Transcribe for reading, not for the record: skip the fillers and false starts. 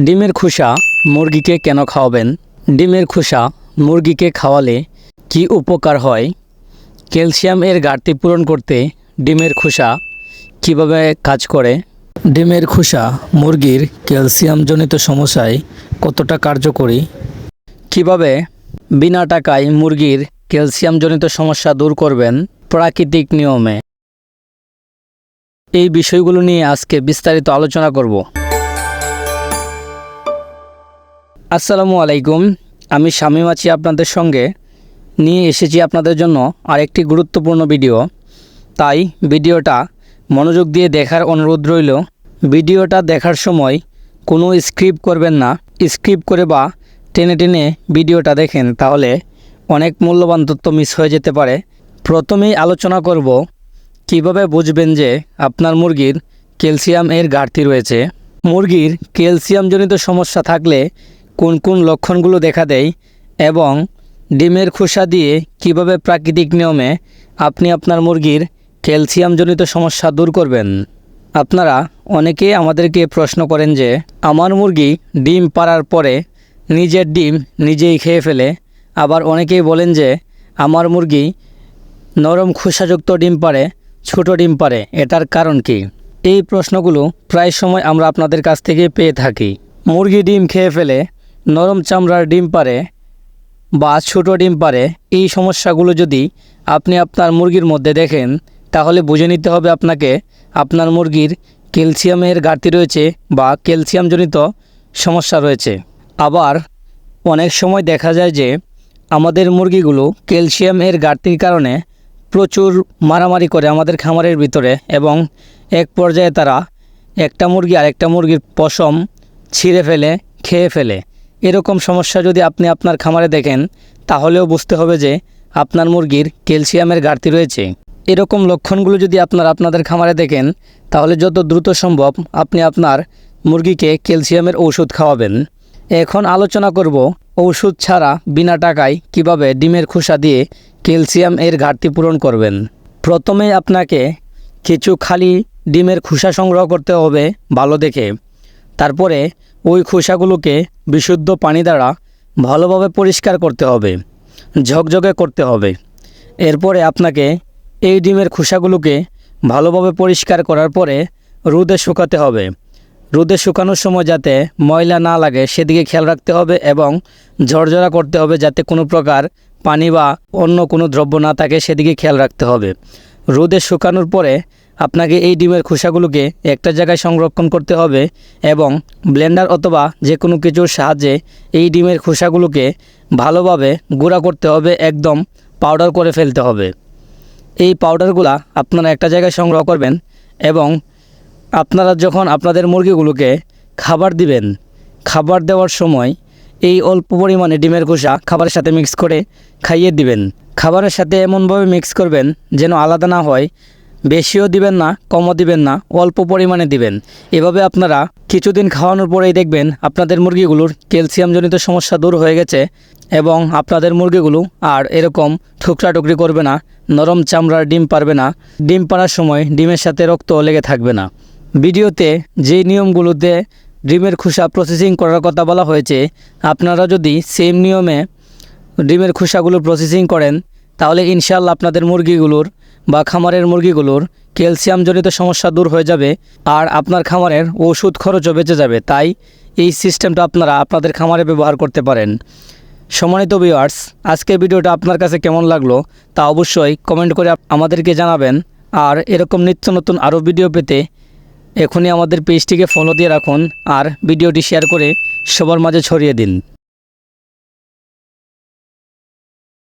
ডিমের খোসা মুরগিকে কেন খাওয়াবেন? ডিমের খোসা মুরগিকে খাওয়ালে কি উপকার হয়? ক্যালসিয়াম এর ঘাটতি পূরণ করতে ডিমের খোসা কিভাবে কাজ করে? ডিমের খোসা মুরগির ক্যালসিয়ামজনিত সমস্যায় কতটা কার্যকরী? কিভাবে বিনা টাকায় মুরগির ক্যালসিয়ামজনিত সমস্যা দূর করবেন প্রাকৃতিক নিয়মে? এই বিষয়গুলো নিয়ে আজকে বিস্তারিত আলোচনা করব। আসসালামু আলাইকুম, আমি শামীম আছি আপনাদের সঙ্গে। নিয়ে এসেছি আপনাদের জন্য আরেকটি গুরুত্বপূর্ণ ভিডিও। তাই ভিডিওটা মনোযোগ দিয়ে দেখার অনুরোধ রইল। ভিডিওটা দেখার সময় কোনো স্ক্রিপ্ট করবেন না। স্ক্রিপ্ট করে বা টেনে টেনে ভিডিওটা দেখেন তাহলে অনেক মূল্যবান তথ্য মিস হয়ে যেতে পারে। প্রথমেই আলোচনা করব কিভাবে বুঝবেন যে আপনার মুরগির ক্যালসিয়াম এর ঘাটতি রয়েছে। মুরগির ক্যালসিয়ামজনিত সমস্যা থাকলে কোন কোন লক্ষণগুলো দেখা দেয় এবং ডিমের খোসা দিয়ে কিভাবে প্রাকৃতিক নিয়মে আপনি আপনার মুরগির ক্যালসিয়ামজনিত সমস্যা দূর করবেন। আপনারা অনেকেই আমাদেরকে প্রশ্ন করেন যে আমার মুরগি ডিম পাড়ার পরে নিজের ডিম নিজেই খেয়ে ফেলে। আবার অনেকেই বলেন যে আমার মুরগি নরম খোসাযুক্ত ডিম পাড়ে, ছোট ডিম পাড়ে, এটার কারণ কি? এই প্রশ্নগুলো প্রায় সময় আমরা আপনাদের কাছ থেকে পেয়ে থাকি। মুরগি ডিম খেয়ে ফেলে, নরম চামড়ার ডিম পাড়ে বা ছোট ডিম পাড়ে, এই সমস্যাগুলো যদি আপনি আপনার মুরগির মধ্যে দেখেন তাহলে বুঝে নিতে হবে আপনাকে আপনার মুরগির ক্যালসিয়ামের ঘাটতি রয়েছে বা ক্যালসিয়ামজনিত সমস্যা রয়েছে। আবার অনেক সময় দেখা যায় যে আমাদের মুরগিগুলো ক্যালসিয়ামের ঘাটতির কারণে প্রচুর মারামারি করে আমাদের খামারের ভিতরে এবং এক পর্যায়ে তারা একটা মুরগি আরেকটা মুরগির পশম ছিঁড়ে ফেলে, খেয়ে ফেলে। এরকম সমস্যা যদি আপনি আপনার খামারে দেখেন তাহলেও বুঝতে হবে যে আপনার মুরগির ক্যালসিয়ামের ঘাটতি রয়েছে। এরকম লক্ষণগুলো যদি আপনাদের খামারে দেখেন তাহলে যত দ্রুত সম্ভব আপনি আপনার মুরগিকে ক্যালসিয়ামের ওষুধ খাওয়াবেন। এখন আলোচনা করব ওষুধ ছাড়া বিনা টাকায় কিভাবে ডিমের খোসা দিয়ে ক্যালসিয়াম এর ঘাটতি পূরণ করবেন। প্রথমেই আপনাকে কিছু খালি ডিমের খোসা সংগ্রহ করতে হবে ভালো দেখে। তারপরে ওই খোসাগুলোকে বিশুদ্ধ পানি দ্বারা ভালোভাবে পরিষ্কার করতে হবে, ঝকঝকে করতে হবে। এরপরে আপনাকে এই ডিমের খোসাগুলোকে ভালোভাবে পরিষ্কার করার পরে রোদে শুকাতে হবে। রোদে শুকানোর সময় যাতে ময়লা না লাগে সেদিকে খেয়াল রাখতে হবে এবং ঝরঝরা করতে হবে যাতে কোনো প্রকার পানি বা অন্য কোনো দ্রব্য না থাকে সেদিকে খেয়াল রাখতে হবে। রোদে শুকানোর পরে আপনাকে এই ডিমের খোসাগুলোকে একটা জায়গায় সংরক্ষণ করতে হবে এবং ব্লেন্ডার অথবা যে কোনো কিছুর সাহায্যে এই ডিমের খোসাগুলোকে ভালোভাবে গুঁড়া করতে হবে, একদম পাউডার করে ফেলতে হবে। এই পাউডারগুলা আপনারা একটা জায়গায় সংগ্রহ করবেন এবং আপনারা যখন আপনাদের মুরগিগুলোকে খাবার দিবেন, খাবার দেওয়ার সময় এই অল্প পরিমাণে ডিমের খোসা খাবারের সাথে মিক্স করে খাইয়ে দিবেন। খাবারের সাথে এমনভাবে মিক্স করবেন যেন আলাদা না হয়। বেশিও দিবেন না, কমও দিবেন না, অল্প পরিমাণে দিবেন। এভাবে আপনারা কিছুদিন খাওয়ানোর পরেই দেখবেন আপনাদের মুরগিগুলোর ক্যালসিয়ামজনিত সমস্যা দূর হয়ে গেছে এবং আপনাদের মুরগিগুলো আর এরকম ঠুকরাটুকরি করবে না, নরম চামড়ার ডিম পারবে না, ডিম পাড়ার সময় ডিমের সাথে রক্ত লেগে থাকবে না। ভিডিওতে যে নিয়মগুলোতে ডিমের খোসা প্রসেসিং করার কথা বলা হয়েছে আপনারা যদি সেম নিয়মে ডিমের খোসাগুলো প্রসেসিং করেন তাহলে ইনশাআল্লাহ আপনাদের মুরগিগুলোর বা খামারের মুরগিগুলোর ক্যালসিয়ামজনিত সমস্যা দূর হয়ে যাবে আর আপনার খামারের ওষুধ খরচও বেঁচে যাবে। তাই এই সিস্টেমটা আপনারা আপনাদের খামারে ব্যবহার করতে পারেন। সম্মানিত ভিউয়ার্স, আজকের ভিডিওটা আপনার কাছে কেমন লাগলো তা অবশ্যই কমেন্ট করে আমাদেরকে জানাবেন। আর এরকম নিত্য নতুন আরও ভিডিও পেতে এখনই আমাদের পেজটিকে ফলো দিয়ে রাখুন আর ভিডিওটি শেয়ার করে সবার মাঝে ছড়িয়ে দিন।